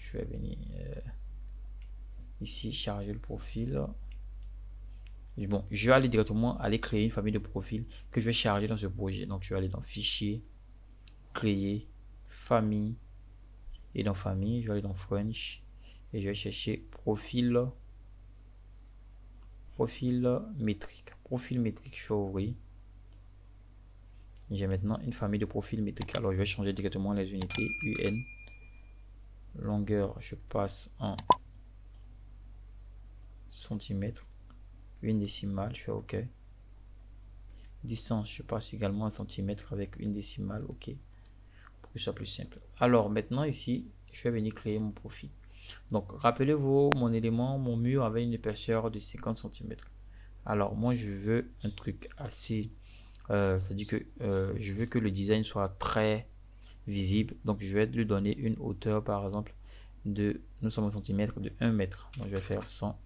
je vais venir ici charger le profil. Bon, je vais aller directement créer une famille de profils que je vais charger dans ce projet. Donc je vais aller dans fichier, créer, famille, et dans famille je vais aller dans French et je vais chercher profil métrique. Profil métrique, je vais ouvrir. J'ai maintenant une famille de profils métriques. Alors je vais changer directement les unités UN. Longueur, je passe en centimètres. Une décimale, je fais OK. Distance, je passe également en centimètres avec une décimale, OK. Pour que ce soit plus simple. Alors maintenant ici, je vais venir créer mon profil. Donc rappelez-vous, mon élément, mon mur avait une épaisseur de 50 cm. Alors moi je veux un truc assez, c'est-à-dire que je veux que le design soit très visible. Donc je vais lui donner une hauteur par exemple de, nous sommes en centimètres, de 1 mètre. Donc je vais faire 100.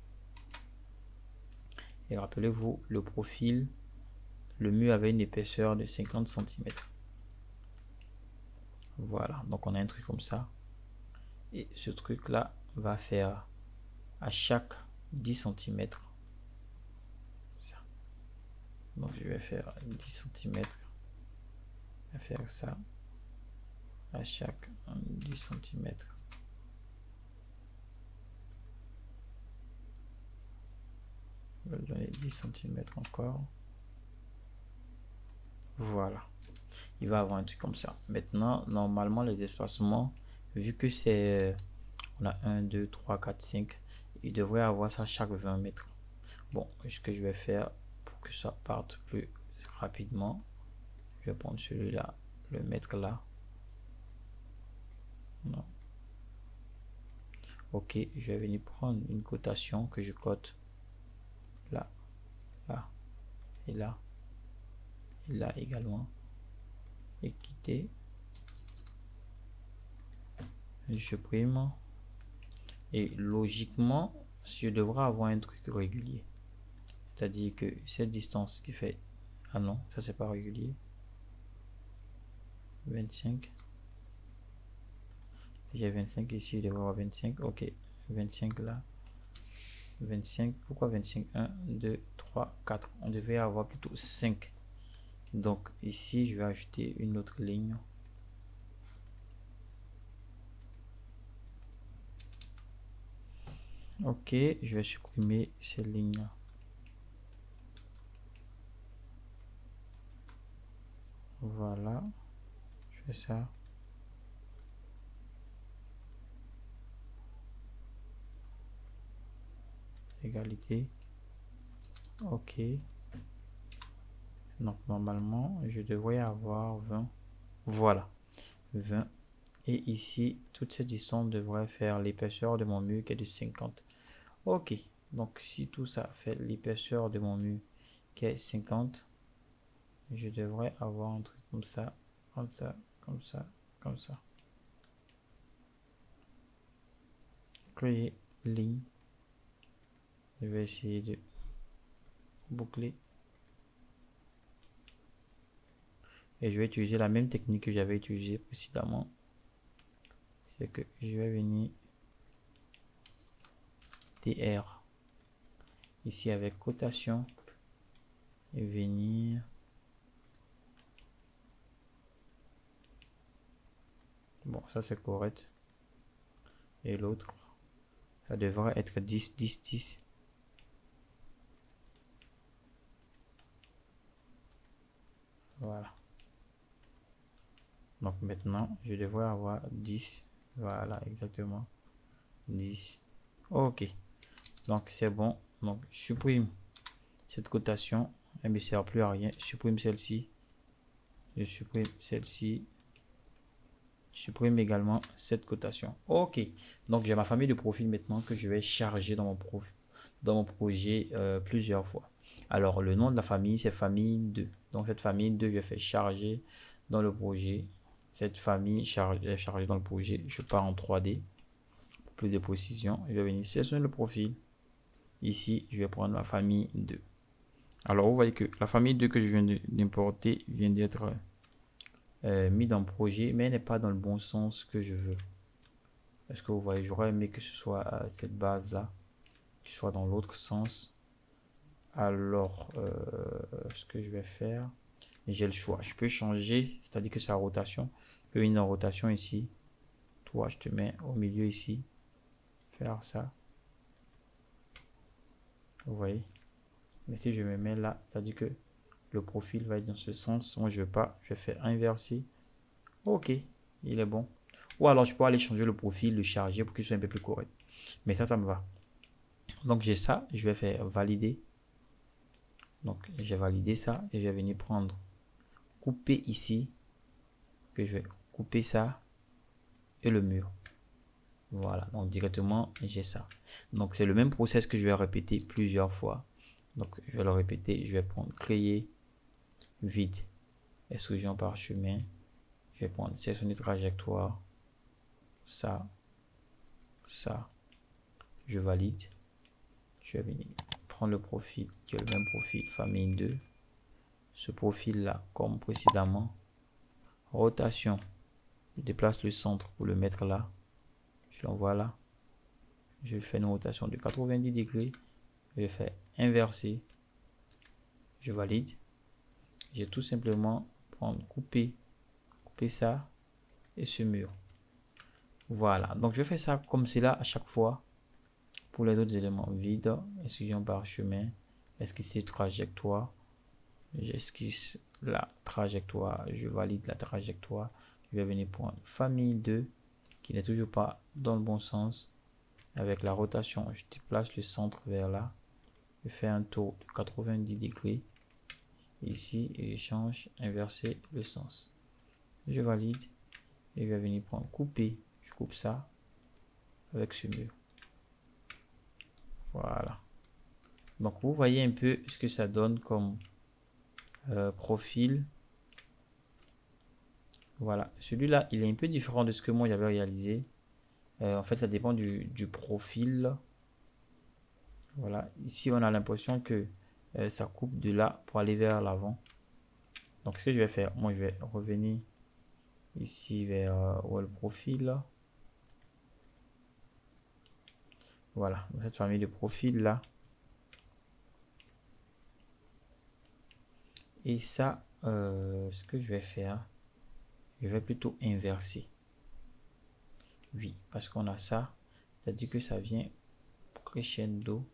Et rappelez-vous, le profil, le mur avait une épaisseur de 50 cm. Voilà, donc on a un truc comme ça. Et ce truc là va faire à chaque 10 cm. Ça. Donc je vais faire 10 cm. Je vais faire ça à chaque 10 cm. Je vais donner 10 cm encore. Voilà. Il va avoir un truc comme ça. Maintenant, normalement, les espacements, vu que c'est, on a 1, 2, 3, 4, 5, il devrait avoir ça chaque 20 mètres. Bon, ce que je vais faire pour que ça parte plus rapidement, je vais prendre celui-là, le mettre là. Non. Ok, je vais venir prendre une cotation que je cote là, là, et là, et là également. Et quitter. Je supprime. Et logiquement, je devrais avoir un truc régulier. C'est-à-dire que cette distance qui fait... Ah non, ça c'est pas régulier. 25. J'ai 25 ici, il devrait avoir 25. Ok, 25 là. 25, pourquoi 25? 1, 2, 3, 4. On devait avoir plutôt 5. Donc ici, je vais ajouter une autre ligne. Ok, je vais supprimer ces lignes. Voilà, je fais ça. Égalité. Ok. Donc normalement, je devrais avoir 20. Voilà, 20. Et ici, toute cette distance devrait faire l'épaisseur de mon mur qui est de 50. Ok, donc si tout ça fait l'épaisseur de mon mur qui est 50, je devrais avoir un truc comme ça, comme ça, comme ça, comme ça. Créer ligne. Je vais essayer de boucler. Et je vais utiliser la même technique que j'avais utilisée précédemment. C'est que je vais venir TR ici avec cotation et venir bon, ça c'est correct. Et l'autre, ça devrait être 10, 10, 10. Voilà. Donc maintenant, je devrais avoir 10. Voilà, exactement. 10. Ok. Donc c'est bon. Donc je supprime cette cotation. Elle ne sert plus à rien. Je supprime celle-ci. Je supprime celle-ci. Je supprime également cette cotation. Ok. Donc j'ai ma famille de profils maintenant que je vais charger dans mon projet plusieurs fois. Alors le nom de la famille, c'est famille 2. Donc cette famille 2, je fais charger dans le projet. Cette famille chargée dans le projet, je pars en 3D. Pour plus de précision, je vais venir sélectionner le profil. Ici, je vais prendre ma famille 2. Alors vous voyez que la famille 2 que je viens d'importer vient d'être mis dans le projet, mais elle n'est pas dans le bon sens que je veux. Est-ce que vous voyez, j'aurais aimé que ce soit cette base là qui soit dans l'autre sens. Alors ce que je vais faire, j'ai le choix, je peux changer, c'est à dire que c'est la rotation, je peux venir en rotation ici, toi je te mets au milieu ici, faire ça, vous voyez. Mais si je me mets là, c'est à dire que le profil va être dans ce sens. Moi je veux pas, je vais faire inverser. Ok, il est bon. Ou alors je peux aller changer le profil, le charger pour qu'il soit un peu plus correct. Mais ça me va. Donc j'ai ça, je vais faire valider. Donc j'ai validé ça et je vais venir prendre, couper ici, que je vais couper ça et le mur. Voilà, donc directement j'ai ça. Donc c'est le même process que je vais répéter plusieurs fois. Donc je vais le répéter, je vais prendre créer, vide, extrusion par chemin. Je vais prendre sélectionner trajectoire, ça, ça, je valide. Je vais venir prendre le profil qui est le même profil, famille 2. Ce profil là, comme précédemment, rotation, je déplace le centre pour le mettre là, je l'envoie là. Je fais une rotation de 90 degrés, je fais inverser, je valide. J'ai tout simplement prendre couper ça et ce mur. Voilà, donc je fais ça comme cela à chaque fois. Pour les autres éléments, vide, extrusion par chemin, esquisser trajectoire, j'esquisse la trajectoire, je valide la trajectoire, je vais venir prendre famille 2 qui n'est toujours pas dans le bon sens. Avec la rotation, je déplace le centre vers là, je fais un tour de 90 degrés ici et je change, inverser le sens. Je valide et je vais venir prendre couper, je coupe ça avec ce mur. Voilà. Donc vous voyez un peu ce que ça donne comme profil. Voilà, celui-là il est un peu différent de ce que moi j'avais réalisé. En fait ça dépend du profil. Voilà, ici on a l'impression que ça coupe de là pour aller vers l'avant. Donc ce que je vais faire, moi je vais revenir ici vers le profil. Voilà, dans cette famille de profils là. Et ça, ce que je vais faire, je vais plutôt inverser. Oui, parce qu'on a ça, c'est-à-dire que ça vient crescendo.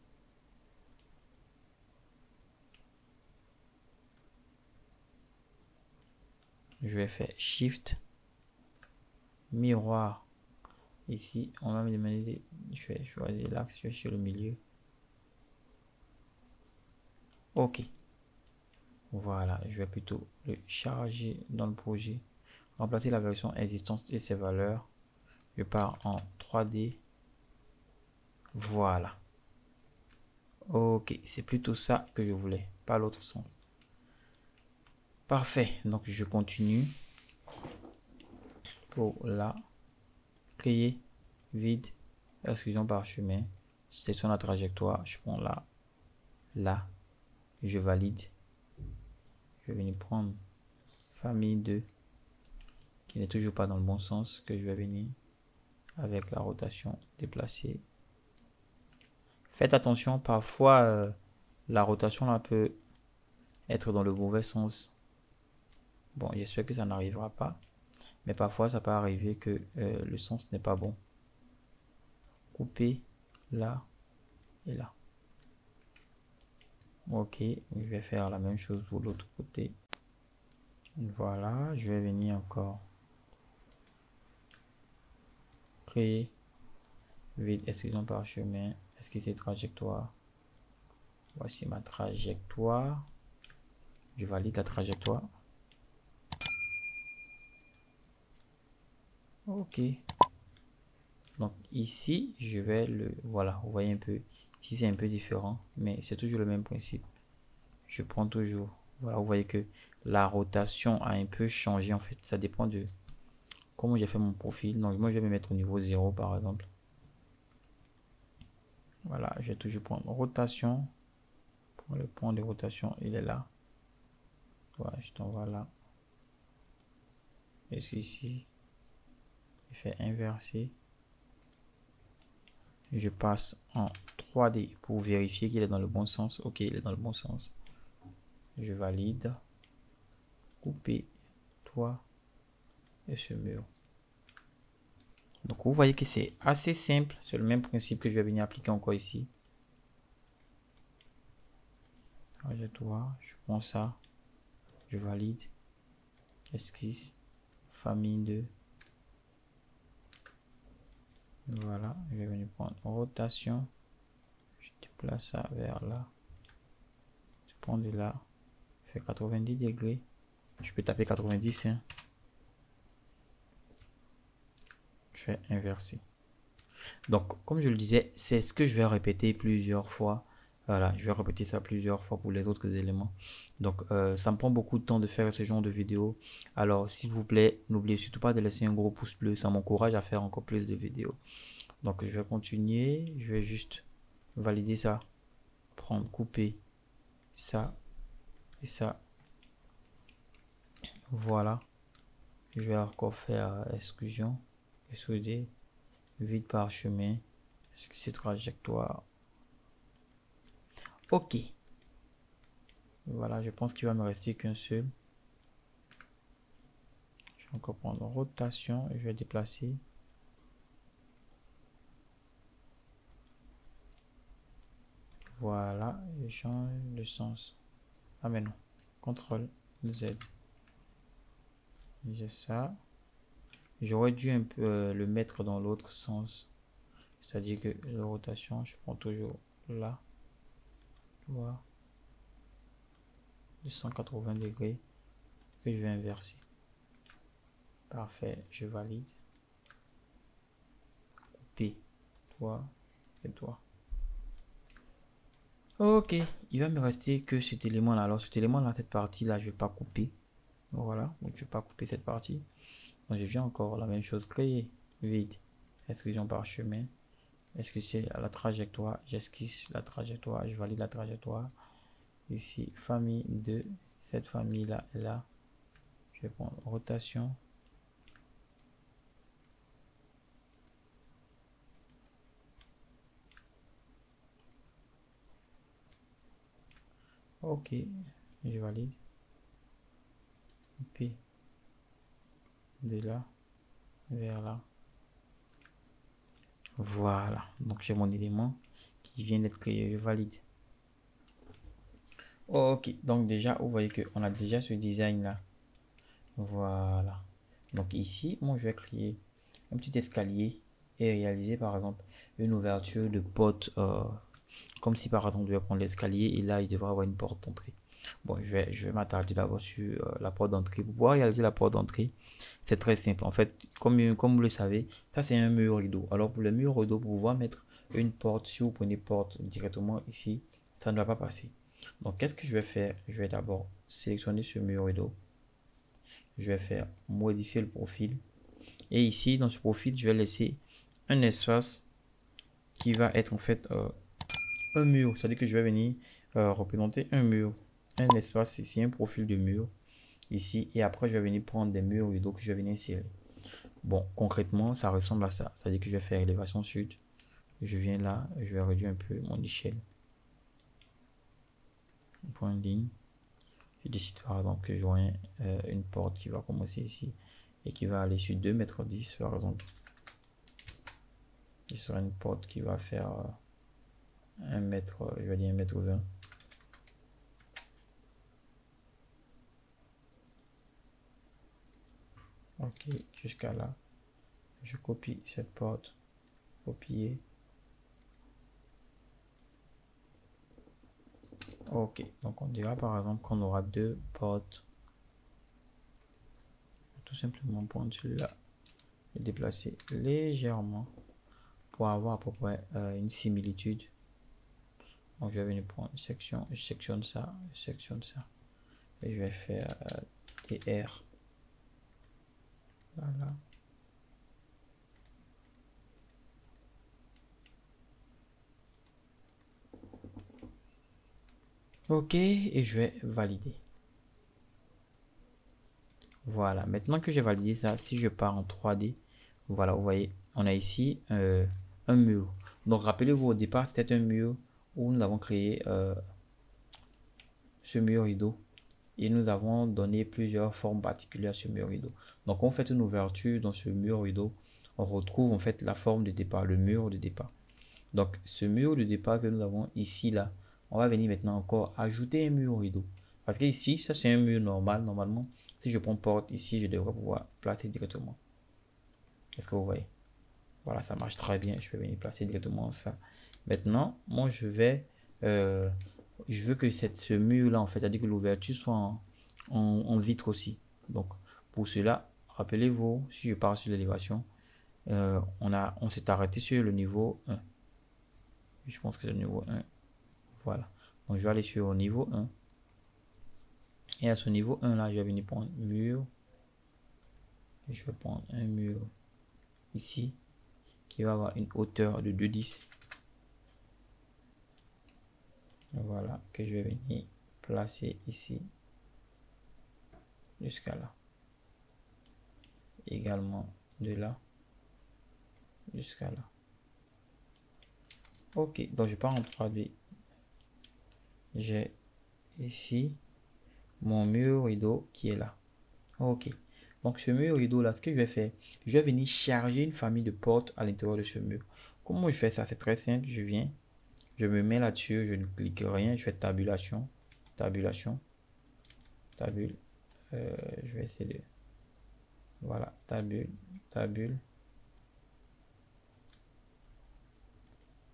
Je vais faire Shift, miroir. Ici, on va me demander, je vais choisir l'axe sur le milieu. Ok. Voilà, je vais plutôt le charger dans le projet. Remplacer la version existence et ses valeurs. Je pars en 3D. Voilà. Ok, c'est plutôt ça que je voulais, pas l'autre sens. Parfait, donc je continue. Pour là, créer, vide, exclusion par chemin. Sélectionne la trajectoire, je prends là, là, je valide. Je vais venir prendre famille 2 qui n'est toujours pas dans le bon sens, que je vais venir avec la rotation déplacer. Faites attention, parfois la rotation là peut être dans le mauvais sens. Bon, j'espère que ça n'arrivera pas, mais parfois ça peut arriver que le sens n'est pas bon. Couper là et là. Ok, je vais faire la même chose pour l'autre côté. Voilà, je vais venir encore créer vide, exclusion par chemin, esquisser trajectoire. Voici ma trajectoire. Je valide la trajectoire. Ok. Donc ici, je vais le... Voilà, vous voyez un peu. Ici, c'est un peu différent, mais c'est toujours le même principe. Je prends toujours... Voilà, vous voyez que la rotation a un peu changé en fait. Ça dépend de comment j'ai fait mon profil. Donc moi, je vais me mettre au niveau 0 par exemple. Voilà, je vais toujours prendre rotation. Pour le point de rotation, il est là. Voilà, je t'envoie là. Et ici, je fais inverser. je passe en 3D pour vérifier qu'il est dans le bon sens. Ok, il est dans le bon sens. Je valide. Couper toi et ce mur. Donc vous voyez que c'est assez simple. C'est le même principe que je vais venir appliquer encore ici. Trajectoire, je prends ça. Je valide. Esquisse. Famille 2. Voilà, je vais venir prendre rotation. Je déplace ça vers là. Je prends de là. Je fais 90 degrés. Je peux taper 90. Hein. Je fais inverser. Donc, comme je le disais, c'est ce que je vais répéter plusieurs fois. Voilà, je vais répéter ça plusieurs fois pour les autres éléments. Donc, ça me prend beaucoup de temps de faire ce genre de vidéo. Alors, s'il vous plaît, n'oubliez surtout pas de laisser un gros pouce bleu. Ça m'encourage à faire encore plus de vidéos. Donc, je vais continuer. Je vais juste valider ça. Prendre, couper ça et ça. Voilà. Je vais encore faire exclusion. Extruder. Vide parchemin. Esquisser trajectoire. Ok. Voilà, je pense qu'il va me rester qu'un seul. Je vais encore prendre rotation et je vais déplacer. Voilà, je change de sens. Ah mais non. CTRL Z. J'ai ça. J'aurais dû un peu le mettre dans l'autre sens. C'est-à-dire que la rotation, je prends toujours là. Voilà. De 180 degrés. Que je vais inverser. Parfait, je valide. Couper. Toi et toi. Ok, il va me rester que cet élément là. Alors cet élément là, cette partie là, je vais pas couper. Voilà, donc je vais pas couper cette partie. Donc je viens encore la même chose, créer, vide, exclusion parchemin. Est-ce que c'est la trajectoire? J'esquisse la trajectoire, je valide la trajectoire. Ici, famille 2, cette famille là est là. Je vais prendre rotation. Ok, je valide. P de là vers là. Voilà, donc j'ai mon élément qui vient d'être créé, je valide. Ok, donc déjà vous voyez qu'on a déjà ce design là. Voilà, donc ici moi je vais créer un petit escalier et réaliser par exemple une ouverture de porte, comme si par exemple on devait prendre l'escalier et là il devrait avoir une porte d'entrée. Bon, je vais m'attarder d'abord sur la porte d'entrée. Pour pouvoir réaliser la porte d'entrée, c'est très simple. En fait, comme vous le savez, ça c'est un mur rideau. Alors pour le mur rideau, pour pouvoir mettre une porte, si vous prenez porte directement ici, ça ne va pas passer. Donc qu'est-ce que je vais faire? Je vais d'abord sélectionner ce mur rideau. Je vais faire modifier le profil. Et ici, dans ce profil, je vais laisser un espace qui va être en fait un mur. C'est-à-dire que je vais venir représenter un mur. Un espace ici, un profil de mur ici. Et après, je vais venir prendre des murs et donc je vais venir insérer. Bon, concrètement, ça ressemble à ça. C'est-à-dire que je vais faire élévation sud. Je viens là, je vais réduire un peu mon échelle. Point de ligne. Je décide par exemple que j'aurai une porte qui va commencer ici et qui va aller sur 2,10 m par exemple. Il sera une porte qui va faire 1 mètre, je vais dire 1,20 m. Ok, jusqu'à là. Je copie cette porte. Copier. Ok, donc on dira par exemple qu'on aura deux portes. Tout simplement prendre celui-là et déplacer légèrement pour avoir à peu près une similitude. Donc je vais venir prendre une section, je sectionne ça, et je vais faire TR. Voilà. Ok, et je vais valider. Voilà, maintenant que j'ai validé ça, si je pars en 3D, voilà, vous voyez, on a ici un mur. Donc rappelez-vous, au départ, c'était un mur où nous avons créé ce mur rideau et nous avons donné plusieurs formes particulières à ce mur rideau. Donc on fait une ouverture dans ce mur rideau, on retrouve en fait la forme de départ, le mur de départ. Donc ce mur de départ que nous avons ici là, on va venir maintenant encore ajouter un mur rideau. Parce que ici, ça c'est un mur normal. Normalement, si je prends porte ici, je devrais pouvoir placer directement. Est-ce que vous voyez? Voilà, ça marche très bien. Je peux venir placer directement ça. Maintenant, moi je veux que ce mur là en fait, c'est-à-dire que l'ouverture soit en vitre aussi. Donc pour cela, rappelez-vous, si je pars sur l'élévation, on s'est arrêté sur le niveau 1. Je pense que c'est le niveau 1. Voilà. Donc je vais aller sur le niveau 1. Et à ce niveau 1 là, je vais venir prendre un mur. Et je vais prendre un mur ici qui va avoir une hauteur de 2,10. Voilà, que je vais venir placer ici jusqu'à là. Également de là jusqu'à là. Ok, donc je pars en 3D. J'ai ici mon mur rideau qui est là. Ok, donc ce mur rideau là, ce que je vais faire, je vais venir charger une famille de portes à l'intérieur de ce mur. Comment je fais ça? C'est très simple. Je viens, je me mets là-dessus, je ne clique rien, je fais tabulation, tabulation, tabule. Je vais essayer de, voilà, tabule, tabule.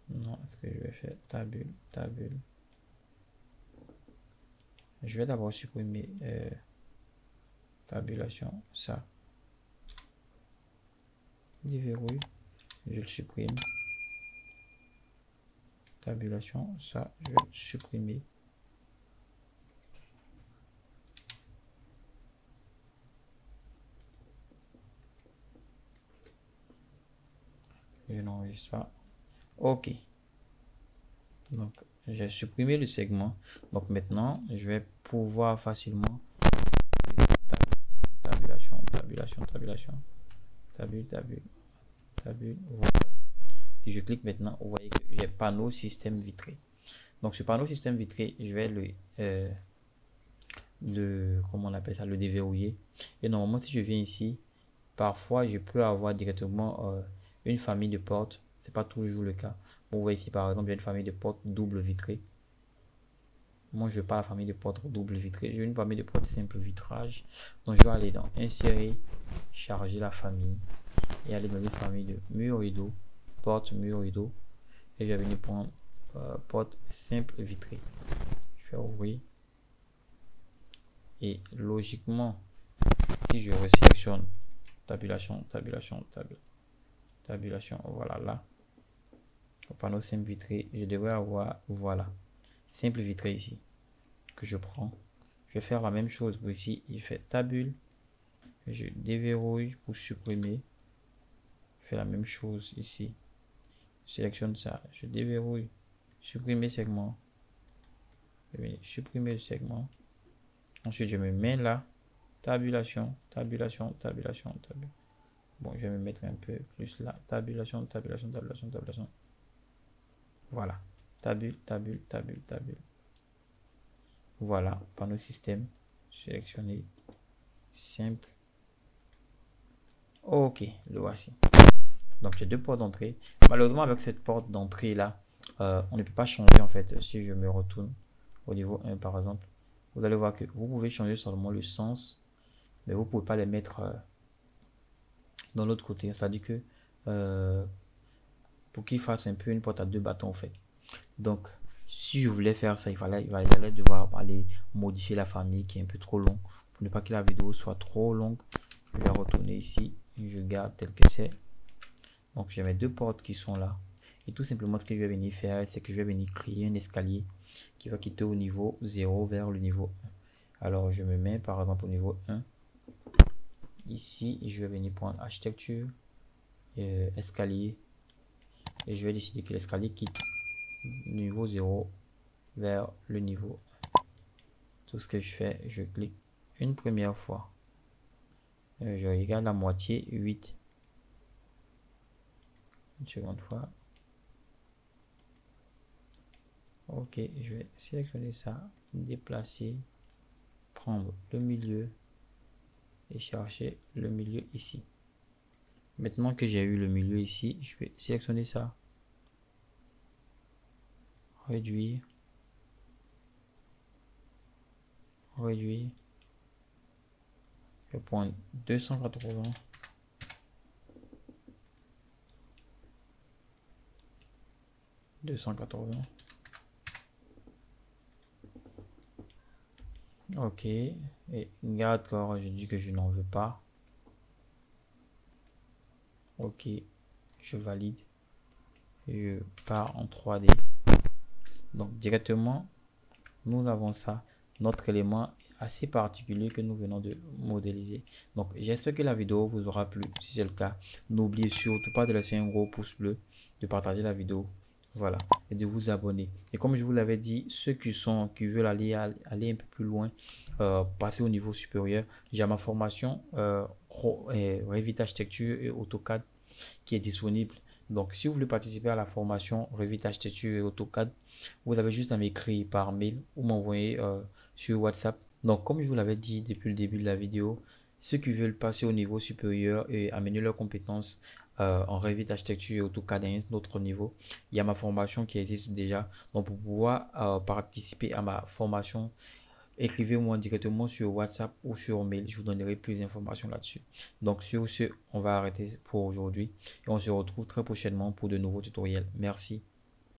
Non, est-ce que je vais faire tabule, tabule. Je vais d'abord supprimer tabulation, ça. Déverrouille, je le supprime. Tabulation, ça, je vais le supprimer. Je n'enregistre pas. Ok. Donc, j'ai supprimé le segment. Donc maintenant, je vais pouvoir facilement tabulation, tabulation, tabulation, tabule, tabule, tabule. Voilà. Si je clique maintenant, vous voyez que j'ai panneau système vitré. Donc ce panneau système vitré, je vais comment on appelle ça, le déverrouiller. Et normalement, si je viens ici, parfois je peux avoir directement une famille de portes. C'est pas toujours le cas. Bon, vous voyez ici par exemple, il y a une famille de portes double vitrée. Moi, je veux pas la famille de portes double vitrée. J'ai une famille de portes simple vitrage. Donc, je vais aller dans insérer, charger la famille et aller dans une famille de mur rideau, porte mur rideau. Et je vais venir prendre porte simple vitrée. Je vais ouvrir. Et logiquement, si je resélectionne tabulation, tabulation, tabulation, voilà là. Au panneau simple vitré, je devrais avoir, voilà, simple vitré ici que je prends. Je vais faire la même chose pour ici. Il fait tabule. Je déverrouille pour supprimer. Je fais la même chose ici. Je sélectionne ça. Je déverrouille. Supprimer segment. Je vais supprimer le segment. Ensuite, je me mets là. Tabulation, tabulation, tabulation, tabulation. Bon, je vais me mettre un peu plus là. Tabulation, tabulation, tabulation, tabulation. Voilà. Tabule, tabule, tabule, tabule. Voilà. Panneau système. Sélectionner. Simple. Ok, le voici. Donc j'ai deux portes d'entrée. Malheureusement, avec cette porte d'entrée là, on ne peut pas changer en fait. Si je me retourne au niveau 1 par exemple, vous allez voir que vous pouvez changer seulement le sens, mais vous ne pouvez pas les mettre dans l'autre côté. C'est-à-dire que pour qu'il fasse un peu une porte à deux bâtons en fait. Donc si je voulais faire ça, il allait devoir aller modifier la famille qui est un peu trop long pour ne pas que la vidéo soit trop longue. Je vais retourner ici, je garde tel que c'est. Donc j'ai mes deux portes qui sont là. Et tout simplement ce que je vais venir faire, c'est que je vais venir créer un escalier qui va quitter au niveau 0 vers le niveau 1. Alors je me mets par exemple au niveau 1. Ici, et je vais venir prendre architecture, escalier. Et je vais décider que l'escalier quitte le niveau 0 vers le niveau 1. Tout ce que je fais, je clique une première fois. Je regarde la moitié, 8. Une seconde fois. Ok, je vais sélectionner ça, déplacer, prendre le milieu et chercher le milieu ici. Maintenant que j'ai eu le milieu ici, je vais sélectionner ça, réduire, réduire. Je vais prendre 280. 280. Ok. Et garde corps, je dis que je n'en veux pas. Ok. Je valide. Je pars en 3D. Donc directement, nous avons ça. Notre élément assez particulier que nous venons de modéliser. Donc j'espère que la vidéo vous aura plu. Si c'est le cas, n'oubliez surtout pas de laisser un gros pouce bleu, de partager la vidéo. Voilà, et de vous abonner. Et comme je vous l'avais dit, ceux qui veulent aller un peu plus loin, passer au niveau supérieur, j'ai ma formation Revit Architecture et AutoCAD qui est disponible. Donc, si vous voulez participer à la formation Revit Architecture et AutoCAD, vous avez juste à m'écrire par mail ou m'envoyer sur WhatsApp. Donc, comme je vous l'avais dit depuis le début de la vidéo, ceux qui veulent passer au niveau supérieur et amener leurs compétences en Revit Architecture et AutoCAD à un autre niveau, il y a ma formation qui existe déjà. Donc, pour pouvoir participer à ma formation, écrivez-moi directement sur WhatsApp ou sur mail. Je vous donnerai plus d'informations là-dessus. Donc, sur ce, on va arrêter pour aujourd'hui et on se retrouve très prochainement pour de nouveaux tutoriels. Merci.